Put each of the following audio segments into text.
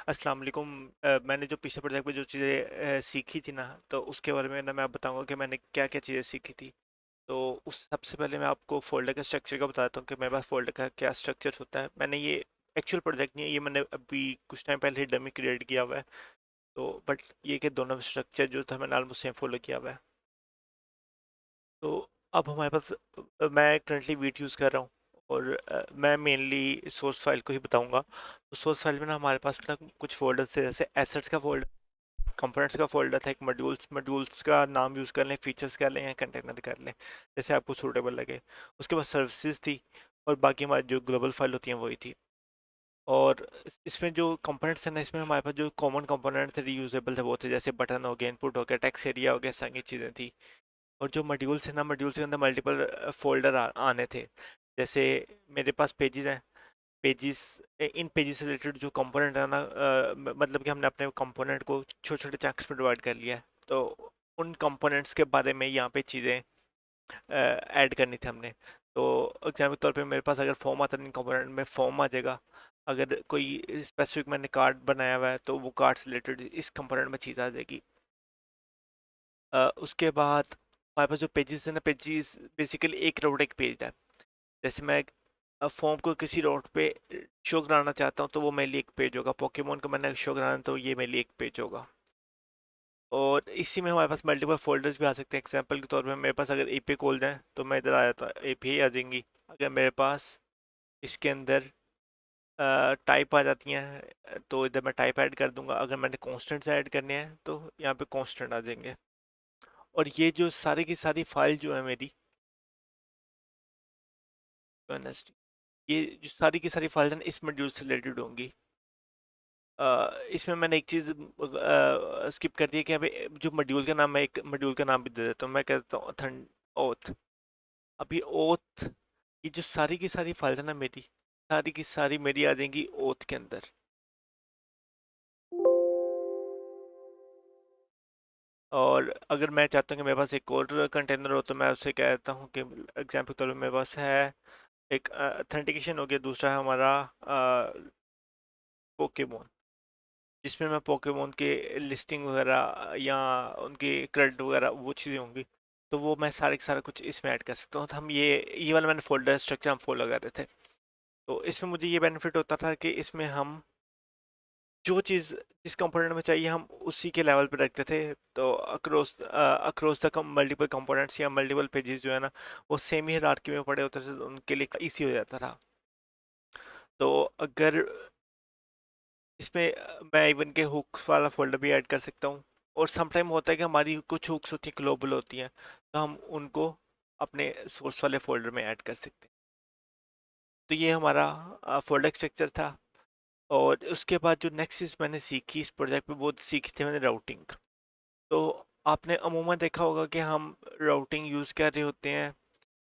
अस्सलाम वालेकुम। मैंने जो पिछले प्रोजेक्ट में जो चीज़ें सीखी थी ना, तो उसके बारे में ना मैं बताऊंगा कि मैंने क्या क्या चीज़ें सीखी थी। तो उस सबसे पहले मैं आपको फोल्डर के स्ट्रक्चर का बताता हूँ कि मेरे पास फोल्डर का क्या स्ट्रक्चर होता है। मैंने ये एक्चुअल प्रोजेक्ट नहीं है, ये मैंने अभी कुछ टाइम पहले ही डमी क्रिएट किया हुआ है। तो बट ये कि दोनों स्ट्रक्चर जो था मैंने ऑलमोस्ट सेम फॉलो किया हुआ है। तो अब हमारे पास मैं करंटली वीट यूज़ कर रहा हूँ। और मैं मेनली सोर्स फाइल को ही बताऊंगा। तो सोर्स फाइल में ना हमारे पास ना कुछ फोल्डर्स थे, जैसे एसेट्स का फोल्डर, कंपोनेंट्स का फोल्डर था, एक मॉड्यूल्स मॉड्यूल्स का नाम यूज़ कर लें, फीचर्स कर लें या कंटेनर कर लें, जैसे आपको सूटेबल लगे। उसके बाद सर्विसेज थी, और बाकी हमारी जो ग्लोबल फाइल होती हैं वही थी। और इसमें जो कंपोनेंट्स हैं ना, इसमें हमारे पास जो कॉमन कंपोनेंट्स थे रीयूजेबल थे वो थे, जैसे बटन हो गया, इनपुट हो गया, टेक्स्ट एरिया हो गया, सारी चीज़ें थी। और जो मॉड्यूल्स हैं ना, मॉड्यूल्स के अंदर मल्टीपल फोल्डर आने थे। जैसे मेरे पास पेजेस हैं, पेजेस, इन पेजेस से रिलेटेड जो कंपोनेंट है ना, मतलब कि हमने अपने कंपोनेंट को छोटे छोटे चंक्स में डिवाइड कर लिया है। तो उन कंपोनेंट्स के बारे में यहाँ पे चीज़ें ऐड करनी थी हमने। तो एग्जाम्पल के तौर पे मेरे पास अगर फॉर्म आता है, इन कंपोनेंट में फॉर्म आ जाएगा। अगर कोई स्पेसिफिक मैंने कार्ड बनाया हुआ है तो वो कार्ड से रिलेटेड इस कंपोनेंट में चीज़ आ जाएगी। उसके बाद हमारे पास जो पेजेस है ना, पेजेस बेसिकली एक रोड एक पेज है। जैसे मैं फॉर्म को किसी रोड पे शो कराना चाहता हूँ तो वो मेरे लिए एक पेज होगा, पोकेमोन को मैंने शो कराना तो ये मेरे लिए एक पेज होगा। और इसी में हमारे पास मल्टीपल फोल्डर्स भी आ सकते हैं। एग्जांपल के तौर पे मेरे पास अगर एपी खोल जाए तो मैं इधर आ जाता, एपी आ जाएंगी। अगर मेरे पास इसके अंदर टाइप आ जाती हैं तो इधर मैं टाइप ऐड कर दूंगा। अगर मैंने कॉन्स्टेंट्स ऐड करने हैं तो यहाँ पे कॉन्स्टेंट आ जाएंगे। और ये जो सारी की सारी फाइल जो है मेरी, ये जो सारी की सारी फाइल्स हैं इस मॉड्यूल से रिलेटेड होंगी। इसमें मैंने एक चीज़ स्किप कर दी है कि अभी जो मॉड्यूल का नाम है, एक मॉड्यूल का नाम भी दे देता हूँ। मैं कहता हूँ ऑथन ओथ। अब ये ओथ, ये जो सारी की सारी फाइल्स है ना मेरी, सारी की सारी मेरी आ जाएंगी ओथ के अंदर। और अगर मैं चाहता हूँ कि मेरे पास एक और कंटेनर हो तो मैं उससे कह देता हूँ कि एग्जाम्पल के तौर पर मेरे पास है एक ऑथेंटिकेशन हो गया, दूसरा है हमारा पोकेमोन, जिसमें मैं पोकेमोन के लिस्टिंग वगैरह या उनकी क्रेडिट वगैरह वो चीज़ें होंगी। तो वो मैं सारे का सारा कुछ इसमें ऐड कर सकता हूँ। तो हम ये वाला मैंने फोल्डर स्ट्रक्चर हम फॉलो कर रहे थे। तो इसमें मुझे ये बेनिफिट होता था कि इसमें हम जो चीज़ जिस कंपोनेंट में चाहिए हम उसी के लेवल पे रखते थे। तो अक्रॉस द मल्टीपल कंपोनेंट्स या मल्टीपल पेजेस जो है ना, वो सेम ही हायरार्की में पड़े होते थे, तो उनके लिए इजी हो जाता था। तो अगर इसमें मैं इवन के हुक्स वाला फोल्डर भी ऐड कर सकता हूँ। और समटाइम होता है कि हमारी कुछ हुक्स होती हैं ग्लोबल होती हैं, तो हम उनको अपने सोर्स वाले फोल्डर में ऐड कर सकते हैं। तो ये हमारा फोल्डर स्ट्रक्चर था। और उसके बाद जो नेक्स्ट चीज़ मैंने सीखी इस प्रोजेक्ट में, वो सीखी थी मैंने राउटिंग। तो आपने अमूमन देखा होगा कि हम राउटिंग यूज़ कर रहे होते हैं,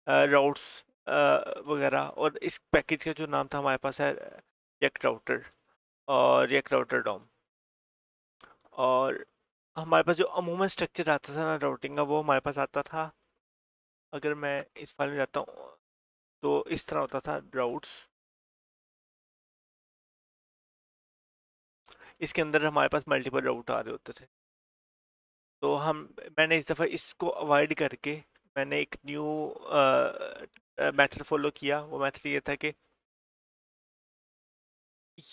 राउट्स वगैरह। और इस पैकेज का जो नाम था हमारे पास है रिएक्ट राउटर और रिएक्ट राउटर डॉम। और हमारे पास जो अमूमन स्ट्रक्चर आता था ना राउटिंग का, वो हमारे पास आता था। अगर मैं इस फाइल में जाता हूँ तो इस तरह होता था राउट्स। इसके अंदर हमारे पास मल्टीपल राउट आ रहे होते थे। तो हम मैंने इस दफ़ा इसको अवॉइड करके मैंने एक न्यू मेथड फॉलो किया। वो मेथड ये था कि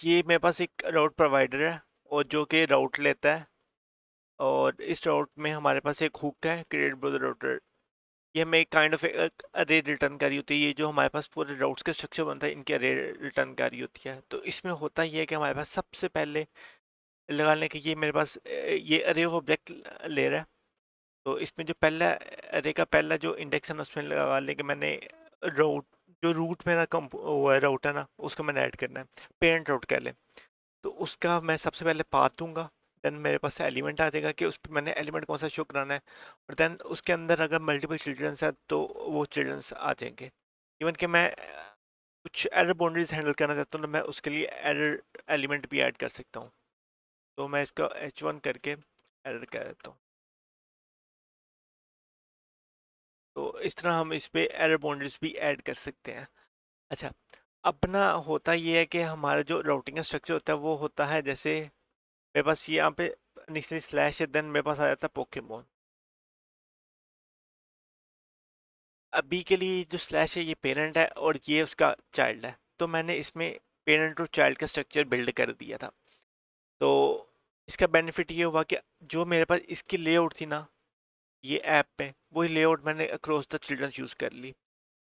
ये मेरे पास एक राउट प्रोवाइडर है और जो कि राउट लेता है। और इस राउट में हमारे पास एक हुक है, क्रिएट ब्राउज़र राउटर। ये हमें एक काइंड ऑफ अरे रिटर्न करी होती है। ये जो हमारे पास पूरे राउट्स का स्ट्रक्चर बनता है, इनकी अरे रिटर्न करी होती है। तो इसमें होता ये है कि हमारे पास सबसे पहले लगा लें कि ये मेरे पास ये अरे ऑफ ऑब्जेक्ट ले रहा है। तो इसमें जो पहला अरे का पहला जो इंडेक्स है ना, उसमें लगा लें कि मैंने राउट, जो रूट मेरा कंप वो है राउट है ना, उसको मैंने ऐड करना है, पेरेंट राउट कह लें। तो उसका मैं सबसे पहले पाथ दूंगा। देन मेरे पास एलिमेंट आ जाएगा कि उस पर मैंने एलिमेंट कौन सा शो कराना है। और देन उसके अंदर अगर मल्टीपल चिल्ड्रंस है तो वो चिल्ड्रंस आ जाएंगे। इवन कि मैं कुछ एरर बाउंड्रीज हैंडल करना चाहता हूँ तो मैं उसके लिए एरर एलिमेंट भी ऐड कर सकता हूँ। तो मैं इसका H1 करके एरर कह देता हूँ। तो इस तरह हम इस पे एरर बाउंड्रीज भी ऐड कर सकते हैं। अच्छा, अब ना होता ये है कि हमारा जो राउटिंग का स्ट्रक्चर होता है वो होता है जैसे मेरे पास ये यहाँ पे इनिशियली स्लैश है, देन मेरे पास आ जाता है पोकेमोन। अभी के लिए जो स्लैश है ये पेरेंट है और ये उसका चाइल्ड है, तो मैंने इसमें पेरेंट और चाइल्ड का स्ट्रक्चर बिल्ड कर दिया था। तो इसका बेनिफिट ये हुआ कि जो मेरे पास इसकी लेआउट थी ना ये ऐप में, वही लेआउट मैंने अक्रॉस द चिल्ड्रंस यूज़ कर ली।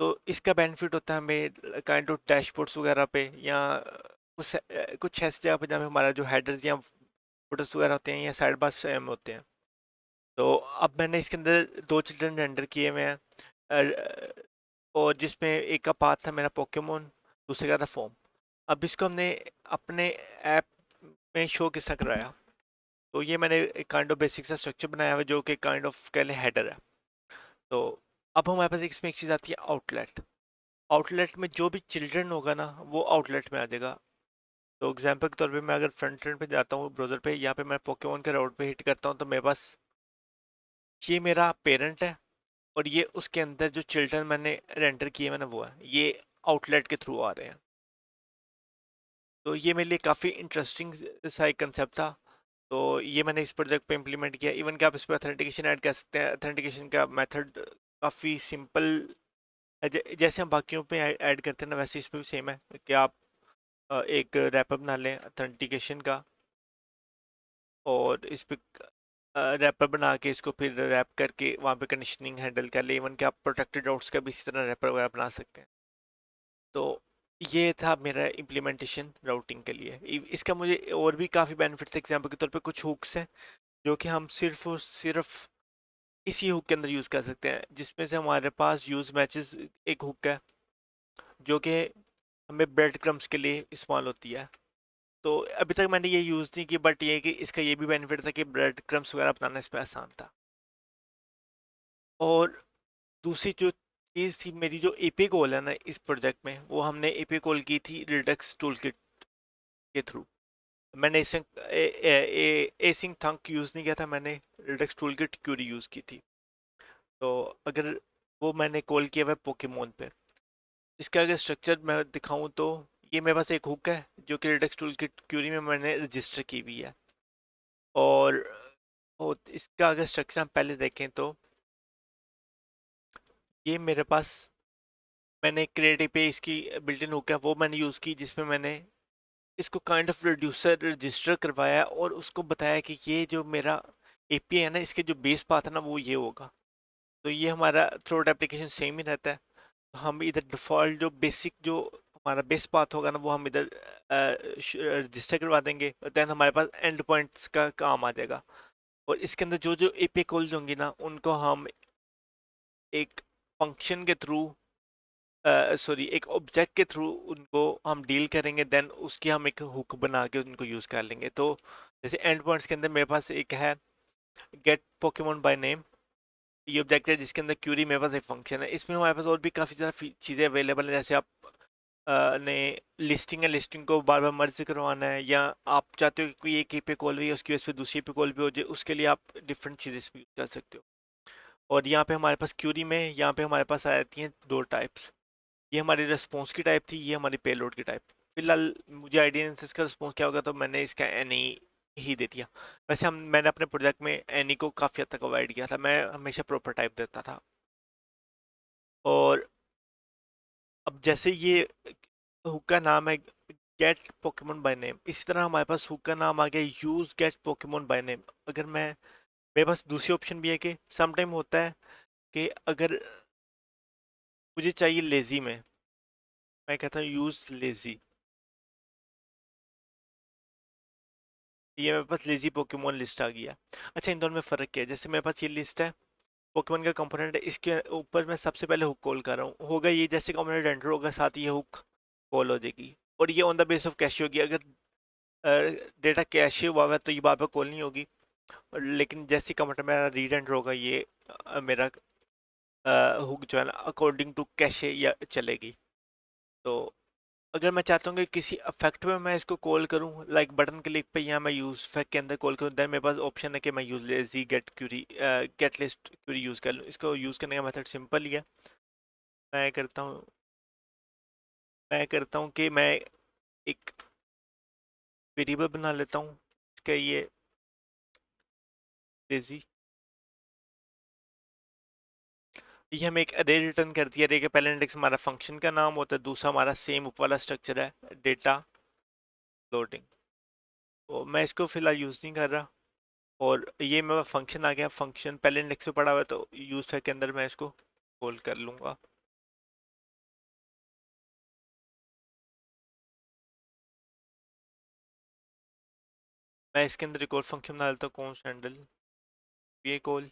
तो इसका बेनिफिट होता है हमें काइंड ऑफ डैशबोर्ड्स वगैरह पे, या कुछ ऐसी जगह पे जहाँ पे हमारा जो हेडर्स या फुटर्स वगैरह होते हैं या साइड बार सेम होते हैं। तो अब मैंने इसके अंदर दो चिल्ड्रन रेंडर किए हुए हैं, और जिसमें एक का पाथ था मेरा पोकेमोन, दूसरे का था फॉर्म। अब इसको हमने अपने ऐप में शो किस तरह कराया, तो ये मैंने एक काइंड ऑफ बेसिक सा स्ट्रक्चर बनाया हुआ है जो कि काइंड ऑफ कह लें हेडर है। तो अब हमारे पास इसमें एक चीज़ आती है आउटलेट। आउटलेट में जो भी चिल्ड्रन होगा ना वो आउटलेट में आ जाएगा। तो एग्जांपल के तौर पे मैं अगर फ्रंट एंड पे जाता हूँ ब्राउज़र पे, यहाँ पे मैं पोकेमोन के राउट पे हिट करता हूँ, तो मेरे पास ये मेरा पेरेंट है, और ये उसके अंदर जो चिल्ड्रन मैंने रेंडर किए मैंने वो है, ये आउटलेट के थ्रू आ रहे हैं। तो ये मेरे लिए काफ़ी इंटरेस्टिंग सा एक कंसेप्ट था। तो ये मैंने इस प्रोजेक्ट पे इम्प्लीमेंट किया। इवन कि आप इस पर ऑथेंटिकेशन ऐड कर सकते हैं। ऑथेंटिकेशन का मेथड काफ़ी सिंपल, जैसे हम बाकियों पे ऐड करते हैं ना वैसे इस पे भी सेम है कि आप एक रैपर बना लें ऑथेंटिकेशन का, और इस पे रैपर बना के इसको फिर रैप करके वहाँ पे कंडीशनिंग हैंडल कर ले। इवन कि आप प्रोटेक्टेड राउट्स का भी इसी तरह रैपर वगैरह बना सकते हैं। तो ये था मेरा इम्प्लीमेंटेशन राउटिंग के लिए। इसका मुझे और भी काफ़ी बेनिफिट्स, एग्जाम्पल के तौर पे कुछ हुक्स हैं जो कि हम सिर्फ और सिर्फ इसी हुक के अंदर यूज़ कर सकते हैं, जिसमें से हमारे पास यूज़ मैचेस एक हुक है जो कि हमें ब्रेड क्रम्स के लिए इस्तेमाल होती है। तो अभी तक मैंने ये यूज़ नहीं की, बट ये कि इसका ये भी बेनिफिट था कि ब्रेड क्रम्स वगैरह बनाना इस पर आसान था। और दूसरी जो चीज़ थी मेरी, जो एपी कॉल है ना इस प्रोजेक्ट में, वो हमने एपी कॉल की थी रिडक्स टूल किट के थ्रू। मैंने एसिंक थंक यूज़ नहीं किया था, मैंने Redux toolkit query use की थी। तो अगर वो मैंने कॉल किया हुआ है पोकेमोन पे, इसका अगर स्ट्रक्चर मैं दिखाऊं तो ये मेरे पास एक हुक है जो कि रिडक्स टूल किट क्यूरी में मैंने रजिस्टर की हुई है। और इसका अगर स्ट्रक्चर हम पहले देखें तो ये मेरे पास, मैंने क्रिएटिव पे इसकी बिल्ट इन हुक है वो मैंने यूज़ की, जिसमें मैंने इसको काइंड ऑफ रिड्यूसर रजिस्टर करवाया और उसको बताया कि ये जो मेरा एपीआई है ना इसके जो बेस पाथ है ना वो ये होगा। तो ये हमारा थ्रोट एप्लीकेशन सेम ही रहता है। तो हम इधर डिफ़ॉल्ट जो बेसिक जो हमारा बेस पाथ होगा ना वो हम इधर रजिस्टर करवा देंगे, देन हमारे पास एंड पॉइंट्स का काम आ जाएगा। और इसके अंदर जो जो एपीआई कॉल्स होंगी ना उनको हम एक फंक्शन के थ्रू, सॉरी एक ऑब्जेक्ट के थ्रू उनको हम डील करेंगे, देन उसकी हम एक हुक बना के उनको यूज़ कर लेंगे। तो जैसे एंड पॉइंट्स के अंदर मेरे पास एक है गेट पोकेमोन बाय नेम, ये ऑब्जेक्ट है जिसके अंदर क्यूरी मेरे पास एक फंक्शन है। इसमें हमारे पास और भी काफ़ी ज़्यादा चीज़ें अवेलेबल हैं, जैसे आप ने लिस्टिंग है, लिस्टिंग को बार बार मर्ज करवाना है, या आप चाहते हो कि कोई एक पे कॉल हुई है उसकी वजह से दूसरी पे कॉल भी हो जाए, उसके लिए आप डिफरेंट चीज़ें इसमें यूज़ कर सकते हो। और यहाँ पे हमारे पास क्यूरी में यहाँ पे हमारे पास आ जाती हैं दो टाइप्स। ये हमारी रिस्पॉन्स की टाइप थी, ये हमारी पेलोड की टाइप। फिलहाल मुझे आइडिया नहीं था इसका रिस्पॉन्स क्या होगा, तो मैंने इसका एनी ही दे दिया। वैसे मैंने अपने प्रोजेक्ट में एनी को काफ़ी हद तक अवॉइड किया था, मैं हमेशा प्रॉपर टाइप देता था। और अब जैसे ये हुक का नाम है गेट पोकेमोन बाय नेम, इसी तरह हमारे पास हुक का नाम आ गया use get Pokemon by name. अगर मैं, मेरे पास दूसरी ऑप्शन भी है कि सम टाइम होता है कि अगर मुझे चाहिए लेजी में, मैं कहता हूँ यूज लेजी, ये मेरे पास लेजी पोकेमोन लिस्ट आ गया। अच्छा, इन दोनों में फ़र्क क्या है? जैसे मेरे पास ये लिस्ट है, पोकेमोन का कंपोनेंट है, इसके ऊपर मैं सबसे पहले हुक कॉल कर रहा हूँ, होगा ये जैसे कंपोनेंट एंटर होगा साथ ही ये हुक कॉल हो जाएगी, और ये on the base of cache होगी। अगर डेटा कैशे हुआ है तो ये बार बार कॉल नहीं होगी। लेकिन जैसे कंप्यूटर मेरा रीड एंड होगा, ये मेरा हुक जो है ना अकॉर्डिंग टू कैशे या चलेगी। तो अगर मैं चाहता हूँ कि किसी अफेक्ट में मैं इसको कॉल करूँ, लाइक बटन क्लिक पे, या मैं यूज फैक्ट के अंदर कॉल करूँ, देन मेरे पास ऑप्शन है कि मैं use lazy get query get list query use कर लूँ। इसको यूज़ करने का मेथड सिंपल ही है, मैं करता हूँ मैं करता हूँ कि मैं एक वेरिएबल बना लेता हूँ, इसका ये डेजी, ये हमें एक अरे रिटर्न कर दिया। अरे के पहले इंडेक्स हमारा फंक्शन का नाम होता है, दूसरा हमारा सेम ऊपर वाला स्ट्रक्चर है डेटा लोडिंग। तो मैं इसको फिलहाल यूज़ नहीं कर रहा, और ये मेरा फंक्शन आ गया। फंक्शन पहले इंडेक्स पे पड़ा हुआ है, तो यूज़ के अंदर मैं इसको कॉल कर लूँगा। मैं इसके अंदर एक और फंक्शन बना लेता हूँ, कौन हैंडल ये कॉल।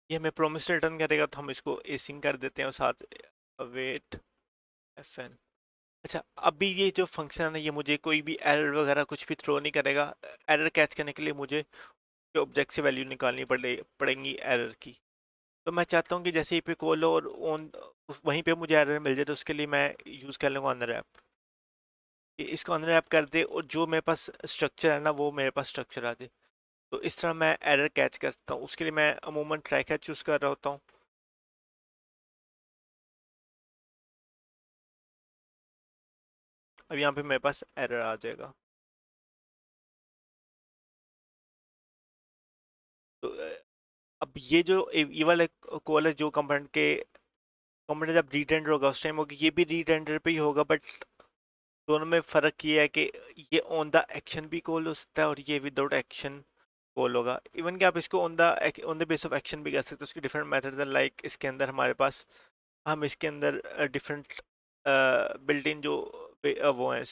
ये हमें प्रोमिस रिटर्न करेगा, तो हम इसको एसिंग कर देते हैं और साथ अवेट एफएन। अच्छा, अभी ये जो फंक्शन है ये मुझे कोई भी एरर वगैरह कुछ भी थ्रो नहीं करेगा। एरर कैच करने के लिए मुझे ऑब्जेक्ट से वैल्यू निकालनी पड़ेंगी एरर की। तो मैं चाहता हूँ कि जैसे ही पे कॉल हो और ऑन वहीं पे मुझे एरर मिल जाए, तो उसके लिए मैं यूज़ कर लूँगा अनरैप। इसको अनरैप कर दे और जो मेरे पास स्ट्रक्चर है ना, वो मेरे पास स्ट्रक्चर आ जाए। तो इस तरह मैं एरर कैच करता हूँ। उसके लिए मैं अमूमन ट्राई कैच चूज़ कर रहा होता हूँ। अब यहाँ पे मेरे पास एरर आ जाएगा। तो अब ये जो ये वाला कॉल है, जो कंपोनेंट जब रीटेंडर होगा उस टाइम होगा, ये भी रीटेंडर पे ही होगा, बट दोनों में फ़र्क ये है कि ये ऑन द एक्शन भी कॉल हो सकता है और ये विदाउट एक्शन कॉल होगा। इवन कि आप इसको on the base of action भी कर सकते हो। उसकी डिफरेंट मेथड्स हैं। लाइक इसके अंदर हमारे पास, हम इसके अंदर डिफरेंट बिल्ट इन जो वो हैं,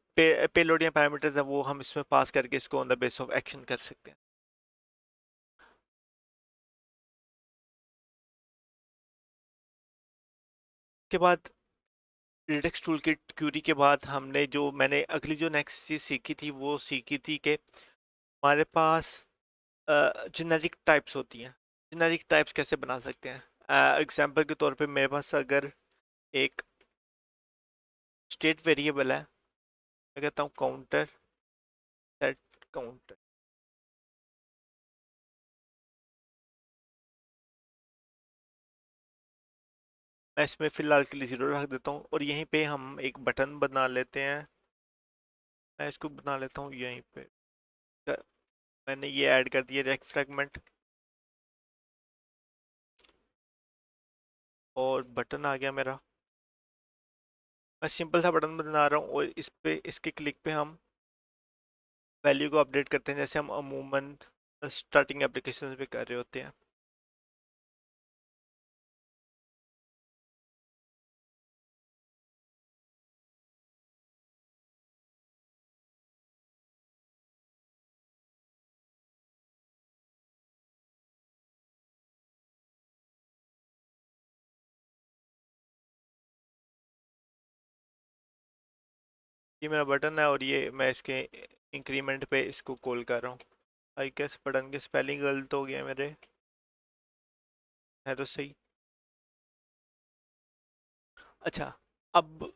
पेलोड या पैरामीटर्स है, वो हम इसमें पास करके इसको on the base of action कर सकते हैं। के बाद रिडक्स टूल की क्यूरी के बाद हमने जो मैंने अगली जो नेक्स्ट चीज़ सीखी थी, वो सीखी थी कि हमारे पास जेनेरिक टाइप्स होती हैं। जेनेरिक टाइप्स कैसे बना सकते हैं? एग्जांपल के तौर पे मेरे पास अगर एक स्टेट वेरिएबल है, मैं कहता हूँ काउंटर सेट काउंटर। मैं इसमें फिलहाल के लिए 0 रख देता हूँ, और यहीं पे हम एक बटन बना लेते हैं। मैं इसको बना लेता हूँ यहीं पे। अ, मैंने ये ऐड कर दिया रेक फ्रेगमेंट, और बटन आ गया मेरा। मैं सिंपल सा बटन बना रहा हूँ, और इस पे इसके क्लिक पे हम वैल्यू को अपडेट करते हैं, जैसे हम अमूमन स्टार्टिंग एप्लीकेशन पे कर रहे होते हैं। ये मेरा बटन है, और ये मैं इसके इंक्रीमेंट पे इसको कॉल कर रहा हूँ। आई गेस बटन की स्पेलिंग गलत हो गया मेरे, है तो सही। अच्छा, अब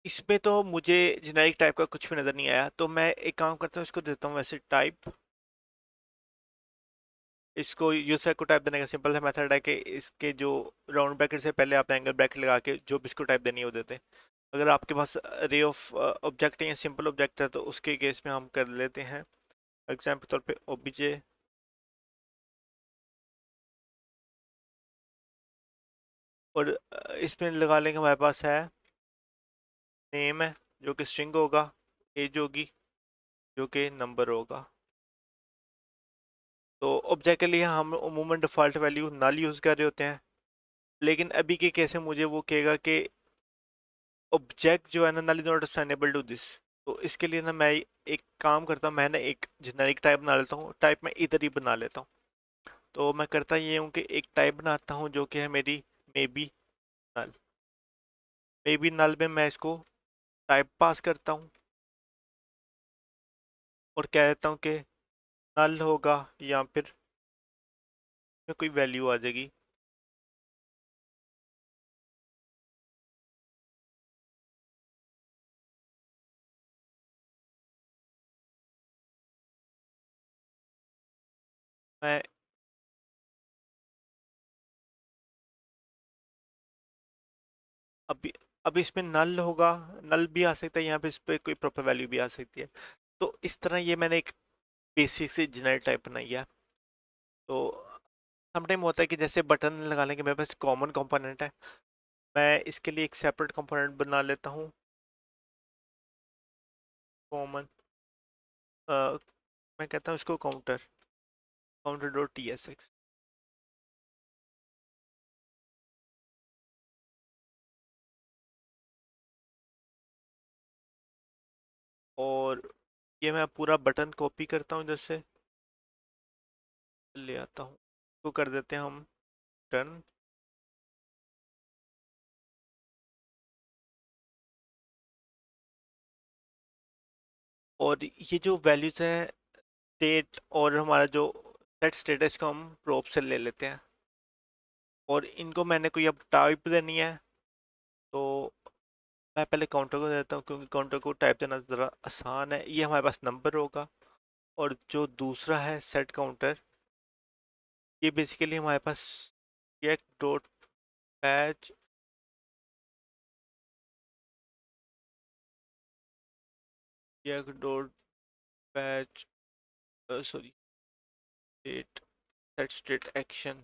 इसमें तो मुझे जेनेरिक टाइप का कुछ भी नज़र नहीं आया, तो मैं एक काम करता हूँ, इसको देता हूँ वैसे टाइप। इसको यूज को टाइप देने का सिंपल सा मेथड है कि इसके जो राउंड ब्रैकेट से पहले आप एंगल ब्रैकेट लगा के जो भी इसको टाइप देनी है वो देते हैं। अगर आपके पास रे ऑफ ऑब्जेक्ट है या सिंपल ऑब्जेक्ट है, तो उसके केस में हम कर लेते हैं एग्जाम्पल तौर पे ओबीजे, और इसमें लगा लेंगे हमारे पास है नेम है, जो कि स्ट्रिंग होगा, एज होगी जो कि नंबर होगा। तो ऑब्जेक्ट के लिए हम अमूमन डिफ़ॉल्ट वैल्यू नल यूज़ कर रहे होते हैं, लेकिन अभी के केस में मुझे वो कहेगा कि ऑब्जेक्ट जो है ना, null is not assignable to this. तो इसके लिए ना मैं एक काम करता हूँ, मैं ना एक जेनेरिक टाइप बना लेता हूँ। टाइप मैं इधर ही बना लेता हूँ। तो मैं करता ये हूँ कि एक टाइप बनाता हूँ जो कि है मेरी may be null. May be null में मैं इसको टाइप पास करता हूँ, और कह देता हूँ कि नल होगा, या फिर कोई वैल्यू आ जाएगी। मैं अभी अभी इसमें नल होगा, नल भी आ सकता है यहाँ पे, इस पे कोई प्रॉपर वैल्यू भी आ सकती है। तो इस तरह ये मैंने एक बेसिक से जनरल टाइप बनाई है। तो समटाइम होता है कि जैसे बटन लगाने के मेरे पास कॉमन कंपोनेंट है, मैं इसके लिए एक सेपरेट कंपोनेंट बना लेता हूँ, कॉमन। मैं कहता हूँ इसको counter, counter dot T S x. और ये मैं पूरा बटन कॉपी करता हूँ, जैसे ले आता हूँ, तो कर देते हैं हम डन। और ये जो वैल्यूज है, स्टेट और हमारा जो सेट स्टेटस को हम प्रोप से ले लेते हैं, और इनको मैंने कोई अब टाइप देनी है। तो मैं पहले काउंटर को देता हूँ, क्योंकि काउंटर को टाइप देना ज़रा आसान है। ये हमारे पास नंबर होगा। और जो दूसरा है सेट काउंटर, ये बेसिकली हमारे पास एक डॉट पैच, एक dot patch, sorry, state, set state action,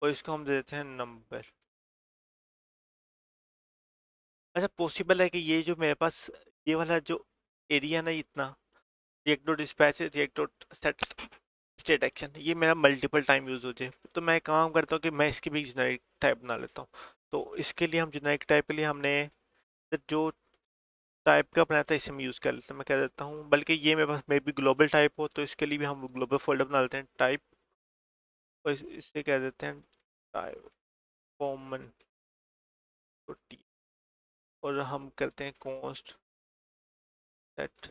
और इसको हम दे देते हैं नंबर। अच्छा, पॉसिबल है कि ये जो मेरे पास ये वाला जो एरिया ना, इतना react dot dispatch, react dot set state action, ये मेरा मल्टीपल टाइम यूज हो जाए। तो मैं काम करता हूँ कि मैं इसकी भी जेनेरिक टाइप बना लेता हूँ। तो इसके लिए हम जेनेरिक टाइप के लिए हमने जो टाइप का बनाया था इसे हम यूज़ कर लेते हैं। मैं कह देता हूँ, बल्कि ये मेरे पास मे बी ग्लोबल टाइप हो, तो इसके लिए भी हम ग्लोबल फोल्डर बना लेते हैं, टाइप। और इसे कह देते हैं टाइप कॉमन, और हम करते हैं कॉन्स्ट सेट,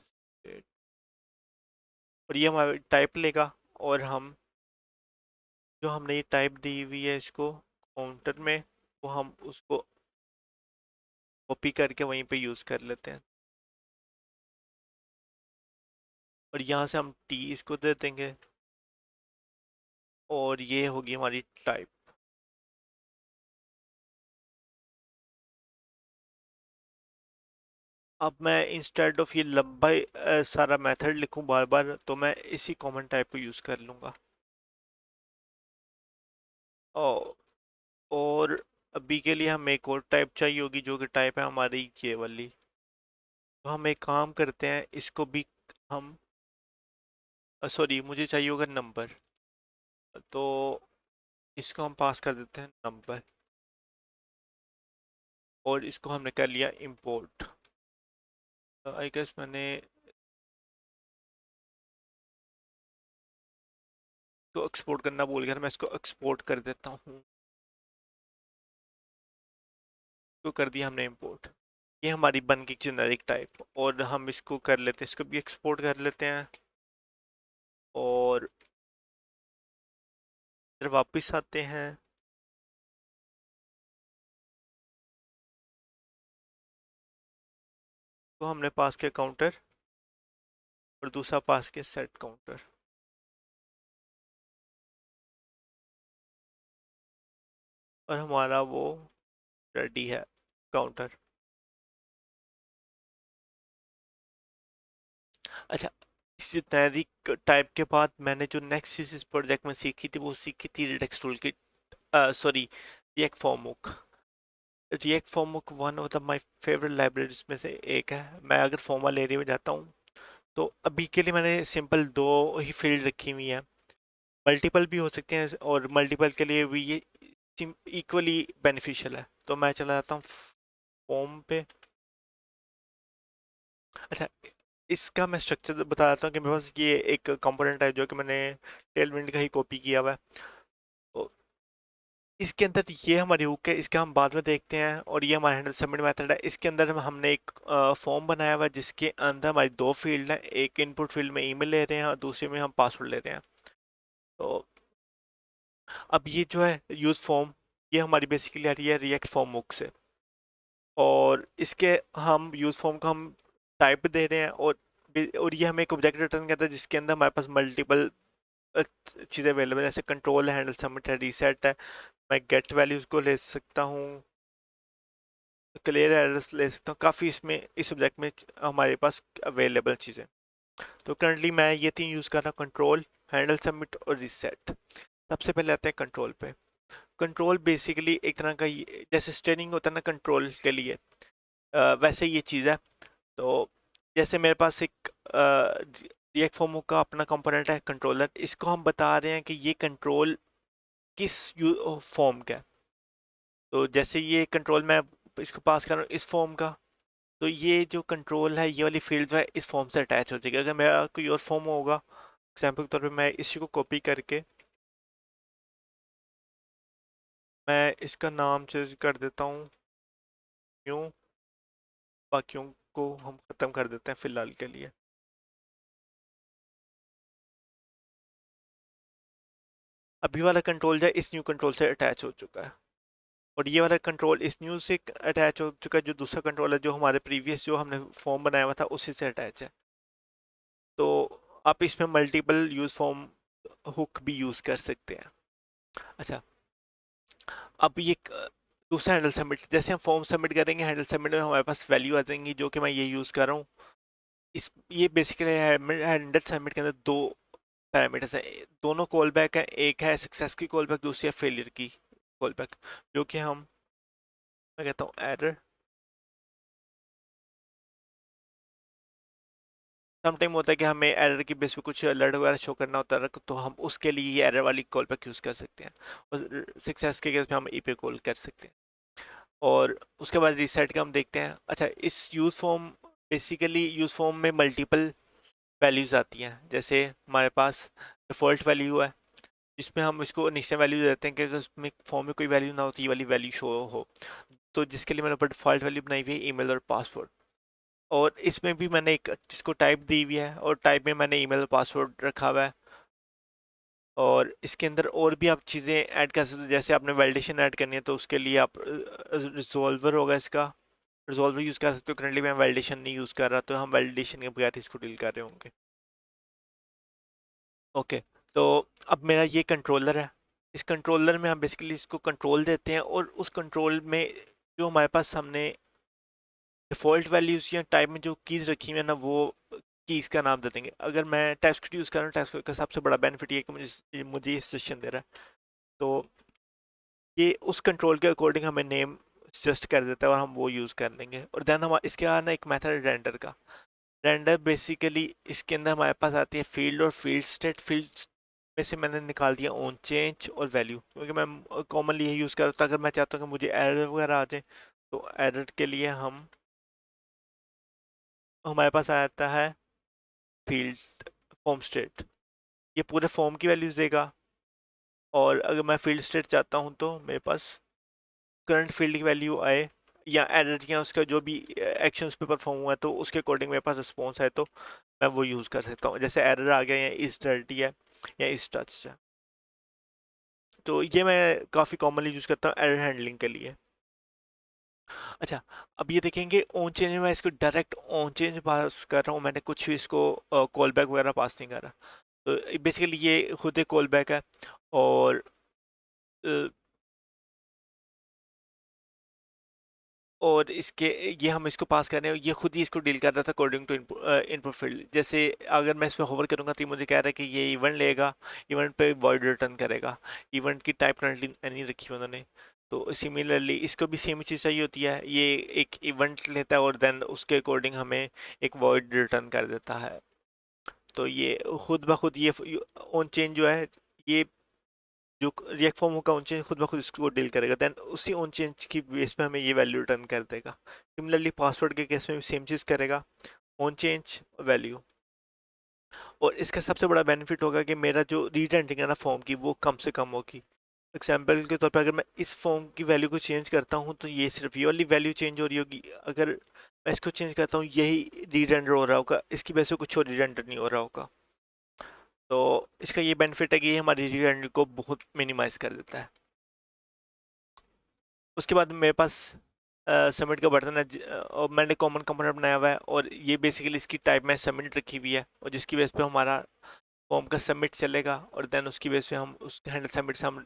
और ये हमारा टाइप लेगा। और हम जो हमने ये टाइप दी हुई है इसको काउंटर में, वो हम उसको कॉपी करके वहीं पे यूज़ कर लेते हैं। और यहाँ से हम टी इसको दे देंगे, और ये होगी हमारी टाइप। अब मैं इंस्टेड ऑफ ये लंबा सारा मेथड लिखूं बार बार, तो मैं इसी कॉमन टाइप को यूज़ कर लूँगा। और और अभी के लिए हमें एक और टाइप चाहिए होगी, जो कि टाइप है हमारी ये वाली। तो हम एक काम करते हैं, इसको भी हम, सॉरी, मुझे चाहिए होगा नंबर। तो इसको हम पास कर देते हैं नंबर, और इसको हमने कर लिया इंपोर्ट। आई गेस मैंने इसको एक्सपोर्ट करना भूल गया था, मैं इसको एक्सपोर्ट कर देता हूँ। तो कर दिया हमने इंपोर्ट। ये हमारी बन गई जेनेरिक टाइप, और हम इसको कर लेते हैं, इसको भी एक्सपोर्ट कर लेते हैं। और फिर वापस आते हैं। तो हमने पास किया काउंटर, और दूसरा पास किया सेट काउंटर, और हमारा वो रेडी है काउंटर। अच्छा, इस जेनेरिक टाइप के बाद मैंने जो नेक्स्ट चीज इस प्रोजेक्ट में सीखी थी, वो सीखी थी रिडक्स टूल की, sorry, react form hook. React form hook one of the my favourite libraries में से एक है। मैं अगर फॉर्मल एरिया में जाता हूँ, तो अभी के लिए मैंने सिंपल दो ही फील्ड रखी हुई है। मल्टीपल भी हो सकते हैं, और मल्टीपल के लिए भी ये इक्वली बेनिफिशियल है। तो मैं चला जाता हूँ फॉर्म पे। अच्छा, इसका मैं स्ट्रक्चर बता देता हूँ कि मेरे पास ये एक कंपोनेंट है जो कि मैंने टेलविंड का ही कॉपी किया हुआ है। तो इसके अंदर ये हमारी हुक है, इसका हम बाद में देखते हैं। और ये हमारा हैंडल सबमिट मेथड है। इसके अंदर हमने एक फॉर्म बनाया हुआ है, जिसके अंदर हमारी दो फील्ड हैं। एक इनपुट फील्ड में ईमेल ले रहे हैं, और दूसरे में हम पासवर्ड ले रहे हैं। तो अब ये जो है यूज फॉर्म, ये हमारी बेसिकली आ रही है रिएक्ट फॉर्म हुक से। और इसके हम यूज फॉर्म को हम टाइप दे रहे हैं, और और ये हमें एक ऑब्जेक्ट रिटर्न करता है जिसके अंदर हमारे पास मल्टीपल चीज़ें अवेलेबल है, जैसे कंट्रोल है, हैंडल सबमिट है, रीसेट है, मैं गेट वैल्यूज को ले सकता हूँ, क्लियर एरर्स ले सकता हूँ, काफ़ी इसमें इस सब्जेक्ट में हमारे पास अवेलेबल चीज़ें। तो करंटली मैं ये तीन यूज़ कर रहा हूँ, कंट्रोल, हैंडल सबमिट और रीसेट। सबसे पहले आते हैं कंट्रोल पे। कंट्रोल बेसिकली एक तरह का जैसे स्टेयरिंग होता है ना कंट्रोल के लिए, वैसे ये चीज़ है। तो जैसे मेरे पास एक रिएक्ट फोमो का अपना कंपोनेंट है कंट्रोलर, इसको हम बता रहे हैं कि ये कंट्रोल किस फॉर्म का है। तो जैसे ये कंट्रोल मैं इसको पास कर रहा हूँ इस फॉर्म का, तो ये जो कंट्रोल है ये वाली फील्ड जो है इस फॉर्म से अटैच हो जाएगी। अगर मेरा कोई और फॉर्म होगा, एग्जाम्पल के तौर पे मैं इसी को कॉपी करके मैं इसका नाम चेंज कर देता हूँ न्यू, बाकियों को हम खत्म कर देते हैं फिलहाल के लिए। अभी वाला कंट्रोल जो है इस न्यू कंट्रोल से अटैच हो चुका है, और ये वाला कंट्रोल इस न्यू से अटैच हो चुका है। जो दूसरा कंट्रोल है जो हमारे प्रीवियस जो हमने फॉर्म बनाया हुआ था उसी से अटैच है। तो आप इसमें मल्टीपल यूज फॉर्म हुक भी यूज कर सकते हैं। अच्छा, अब ये दूसरा हैंडल सबमिट, जैसे हम फॉर्म सबमिट करेंगे हैंडल सबमिट में हमारे पास वैल्यू आ जाएंगी जो कि मैं ये यूज कर रहा हूँ। इस ये बेसिकली हैंडल सबमिट के अंदर दो पैरामीटर्स हैं, दोनों कॉल बैक है, एक है सक्सेस की कॉल बैक, दूसरी है फेलियर की कॉल बैक, जो कि हम, मैं कहता हूँ एरर। समटाइम होता है कि हमें एरर की बेस पे कुछ अलर्ट वगैरह शो करना होता है, तो हम उसके लिए ये एरर वाली कॉल बैक यूज़ कर सकते हैं, और सक्सेस के केस में हम ई पे कॉल कर सकते हैं। और उसके बाद रीसेट का हम देखते हैं। अच्छा, इस use form, basically use form में मल्टीपल वैल्यूज़ आती हैं। जैसे हमारे पास डिफ़ॉल्ट वैल्यू है जिसमें हम इसको इनिशियल वैल्यू देते हैं कि अगर उसमें फॉर्म में कोई वैल्यू ना हो तो ये वाली वैल्यू शो हो। तो जिसके लिए मैंने ऊपर डिफ़ॉल्ट वैल्यू बनाई हुई है ईमेल और पासवर्ड, और इसमें भी मैंने एक जिसको टाइप दी हुई है, और टाइप में मैंने ईमेल और पासवर्ड रखा हुआ है। और इसके अंदर और भी आप चीज़ें ऐड कर सकते हो, जैसे आपने वैलिडेशन ऐड करनी है तो उसके लिए आप रिजॉल्वर होगा इसका, रिजॉल्वर यूज़ कर सकते हो। करंटली मैं वैलिडेशन नहीं यूज़ कर रहा, तो हम वैलिडेशन के बगैर इसको डील कर रहे होंगे। ओके, तो अब मेरा ये कंट्रोलर है, इस कंट्रोलर में हम बेसिकली इसको कंट्रोल देते हैं, और उस कंट्रोल में जो हमारे पास हमने डिफ़ॉल्ट वैल्यूज़ या टाइप में जो कीज़ रखी हुई है ना, वो कीज़ का नाम दे देंगे। अगर मैं टाइपस्क्रिप्ट यूज़ कर रहा हूँ, टाइपस्क्रिप्ट का सबसे बड़ा बेनिफिट ये है कि मुझे ये सजेशन दे रहा है, तो ये उस कंट्रोल के अकॉर्डिंग हमें नेम सजेस्ट कर देता है और हम वो यूज़ कर लेंगे। और देन हम इसके बाद ना एक मेथड रेंडर का, रेंडर बेसिकली इसके अंदर हमारे पास आती है फील्ड और फील्ड स्टेट। फील्ड में से मैंने निकाल दिया ऑन चेंज और वैल्यू, क्योंकि मैं कॉमनली यही यूज़ करता हूँ। अगर मैं चाहता हूँ कि मुझे एरर वगैरह आ जाए, तो एरर के लिए हम, हमारे पास आ जाता है फील्ड फॉर्म स्टेट, ये पूरे फॉर्म की वैल्यूज़ देगा। और अगर मैं फील्ड स्टेट चाहता हूँ तो मेरे पास करंट फील्ड की वैल्यू आए, या एरर या उसका जो भी एक्शन उस पर परफॉर्म हुआ है तो उसके अकॉर्डिंग मेरे पास रिस्पॉन्स है, तो मैं वो यूज़ कर सकता हूँ। जैसे एरर आ गया या इस डर्टी है या इस टच है, तो ये मैं काफ़ी कॉमनली यूज़ करता हूँ एरर हैंडलिंग के लिए। अच्छा, अब ये देखेंगे ऑन चेंज में मैं इसको डायरेक्ट ऑन चेंज पास कर रहा हूँ, मैंने कुछ भी इसको कॉल बैक वगैरह पास नहीं कर रहा। तो बेसिकली ये खुद एक कॉल बैक है, और इसके ये हम इसको पास कर रहे हैं, ये खुद ही इसको डील कर रहा था अकॉर्डिंग टू इनपुट फील्ड। जैसे अगर मैं इस पर होवर करूंगा तो ये मुझे कह रहा है कि ये इवेंट लेगा, इवेंट पे वॉइड रिटर्न करेगा। इवेंट की टाइप करंटली नहीं रखी है उन्होंने, तो सिमिलरली इसको भी सेम चीज़ चाहिए होती है, ये एक इवेंट लेता है और देन उसके अकॉर्डिंग हमें एक वॉइड रिटर्न कर देता है। तो ये खुद ब खुद ये ऑन चेंज जो है, ये जो रिएक्ट फॉर्म का ऑन चेंज खुद ब खुद इसको डील करेगा, देन उसी ऑन चेंज की बेस पे हमें ये वैल्यू रिटर्न कर देगा। सिमिलरली पासवर्ड के केस में भी सेम चीज़ करेगा, ऑन चेंज वैल्यू। और इसका सबसे बड़ा बेनिफिट होगा कि मेरा जो रीडेंटिंग है ना फॉर्म की, वो कम से कम होगी। एग्जाम्पल के तौर पर अगर मैं इस फॉर्म की वैल्यू को चेंज करता हूँ तो ये सिर्फ ये वाली वैल्यू चेंज हो रही होगी। अगर मैं इसको चेंज करता हूँ यही रीडेंडर हो रहा होगा, इसकी वजह से कुछ और रीडेंडर नहीं हो रहा होगा। तो इसका ये बेनिफिट है कि ये हमारी रीडेंडर को बहुत मिनिमाइज कर देता है। उसके बाद मेरे पास सबमिट का बटन है और मैंने कॉमन कंपोनेंट बनाया हुआ है और ये बेसिकली इसकी टाइप में सबमिट रखी हुई है और जिसकी बेस पे हमारा फॉर्म का सबमिट चलेगा और देन उसकी बेस पे हम उस हैंडल सबमिट से हम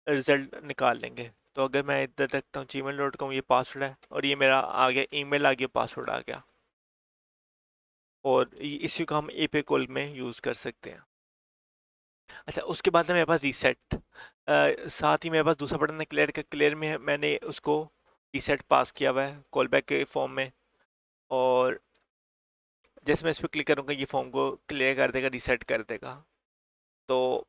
रिजल्ट निकाल लेंगे। तो अगर मैं इधर रखता हूँ gmail.com, ये पासवर्ड है और ये मेरा आ गया ईमेल, आ गया पासवर्ड आ गया और इसी को हम एपीआई कॉल में यूज़ कर सकते हैं। अच्छा, उसके बाद है मेरे पास रीसेट, साथ ही मेरे पास दूसरा बटन है क्लियर का। क्लियर में मैंने उसको रीसेट पास किया हुआ है कॉल बैक के फॉर्म में और जैसे मैं इस पर क्लिक करूँगा ये फॉर्म को क्लियर कर देगा, रीसेट कर देगा। तो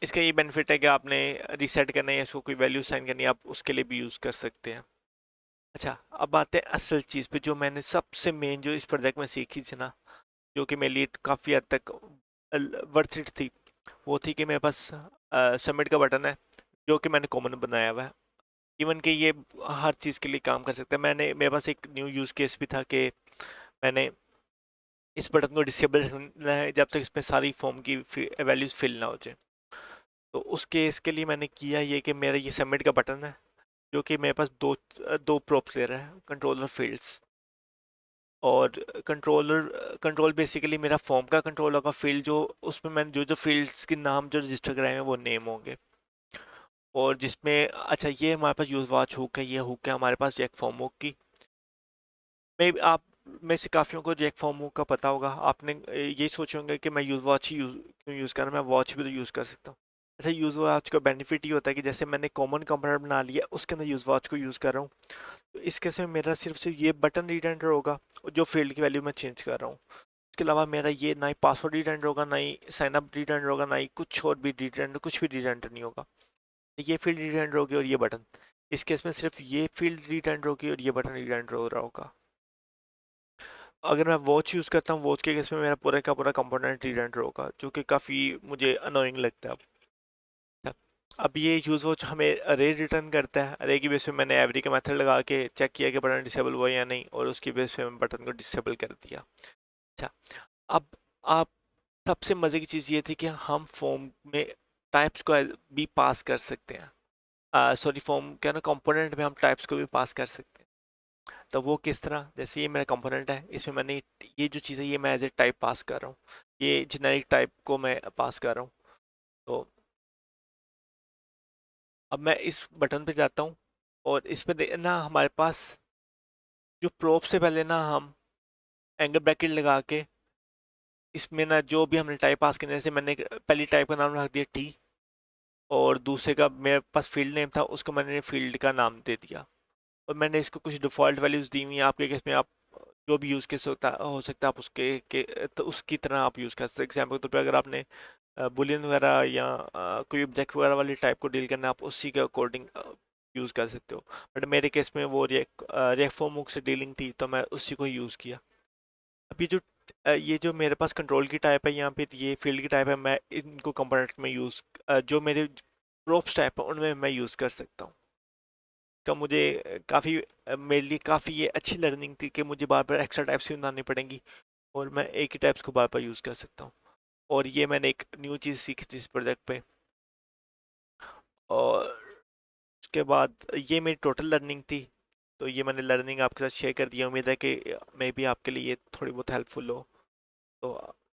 इसका ये बेनिफिट है कि आपने रीसेट करना है या इसको कोई वैल्यू साइन करनी है, आप उसके लिए भी यूज़ कर सकते हैं। अच्छा, अब आते हैं असल चीज़ पे, जो मैंने सबसे मेन जो इस प्रोजेक्ट में सीखी थी ना, जो कि मेरे लिए काफ़ी हद तक वर्थ इट थी, वो थी कि मेरे पास सबमिट का बटन है जो कि मैंने कॉमन बनाया हुआ है। इवन कि ये हर चीज़ के लिए काम कर सकता है। मेरे पास एक न्यू यूज़ केस भी था कि मैंने इस बटन को डिसेबल रखना है जब तक इसमें सारी फॉर्म की वैल्यूज फिल ना हो जाए। तो उस केस के लिए मैंने किया ये कि मेरा ये सबमिट का बटन है जो कि मेरे पास दो प्रॉप्स ले रहा है, कंट्रोलर फील्ड्स। और कंट्रोल बेसिकली मेरा फॉर्म का कंट्रोल होगा, फील्ड जो उसमें मैंने जो जो फील्ड्स के नाम जो रजिस्टर कराए हैं वो नेम होंगे। और जिसमें अच्छा ये हमारे पास यूज वॉच हुक है, ये हुक है हमारे पास जैक फॉर्म हुक की। मैं आप में से काफ़ियों को जैक फॉर्म हुक का पता होगा। आपने ये सोचे होंगे कि मैं यूज वॉच ही क्यों यूज़ कर रहा हूँ, मैं वॉच भी तो यूज़ कर सकता हूँ। अच्छा, यूज वॉच का बेनिफिट ये होता है कि जैसे मैंने कॉमन कंपोनेंट बना लिया उसके अंदर यूज वॉच को यूज़ कर रहा हूँ, तो इस केस में मेरा सिर्फ ये बटन रीड होगा और जो फील्ड की वैल्यू मैं चेंज कर रहा हूँ। इसके अलावा मेरा ये ना ही पासवर्ड रीड होगा, ना ही साइन अप रीड होगा, ना ही कुछ और भी रीड, कुछ भी रीड नहीं होगा। ये फील्ड रीड होगी और ये बटन, इस केस में सिर्फ ये फील्ड रीड होगी और ये बटन रीड हो रहा होगा। अगर मैं वॉच यूज़ करता हूँ, वॉच के केस में मेरा पूरा का पूरा कंपोनेंट रीड होगा, जो कि काफ़ी मुझे अनोइंग लगता है। अब ये यूज़ वॉच हमें अरे रिटर्न करता है। अरे की बेस पे मैंने एवरी का मेथड लगा के चेक किया कि बटन डिसेबल हुआ या नहीं और उसकी बेस पे मैं बटन को डिसेबल कर दिया। अच्छा, अब आप सबसे मज़े की चीज़ ये थी कि हम फॉर्म में टाइप्स को भी पास कर सकते हैं। सॉरी, फॉर्म क्या ना कंपोनेंट में हम टाइप्स को भी पास कर सकते हैं। तो वो किस तरह, जैसे ये मेरा कंपोनेंट है, इसमें मैंने ये जो चीज़ है ये मैं एज ए टाइप पास कर रहा हूँ, ये जेनेरिक टाइप को मैं पास कर रहा हूँ। तो अब मैं इस बटन पे जाता हूँ और इस पे ना हमारे पास जो प्रोप से पहले ना हम एंगल ब्रैकेट लगा के इसमें ना जो भी हमने टाइप पास करने, जैसे मैंने पहली टाइप का नाम रख दिया टी और दूसरे का मेरे पास फील्ड नेम था उसको मैंने फील्ड का नाम दे दिया और मैंने इसको कुछ डिफ़ॉल्ट वैल्यूज़ दी हुई हैं। आपके केस में आप जो भी यूज़ केस हो सकता है आप उसके तो उसकी तरह आप यूज़ कर सकते हैं। एग्जाम्पल के तौर पे अगर आपने बुलियन वगैरह या कोई ऑब्जेक्ट वगैरह वाली टाइप को डील करना है, आप उसी के अकॉर्डिंग यूज़ कर सकते हो। बट मेरे केस में वो रिएक्ट फॉर्म हुक से डीलिंग थी तो मैं उसी को यूज़ किया। अब ये जो मेरे पास कंट्रोल की टाइप है या फिर ये फील्ड की टाइप है, मैं इनको कंपोनेंट में जो मेरे प्रोप्स टाइप है उनमें मैं यूज़ कर सकता हूँ। का मुझे काफ़ी मेरे लिए काफ़ी ये अच्छी लर्निंग थी कि मुझे बार बार एक्स्ट्रा टाइप्स भी बनानी पड़ेंगी और मैं एक ही टाइप्स को बार बार यूज़ कर सकता हूँ। और ये मैंने एक न्यू चीज़ सीखी थी इस प्रोजेक्ट पे। और उसके बाद ये मेरी टोटल लर्निंग थी। तो ये मैंने लर्निंग आपके साथ शेयर कर दिया, उम्मीद है कि मे बी आपके लिए ये थोड़ी बहुत हेल्पफुल हो। तो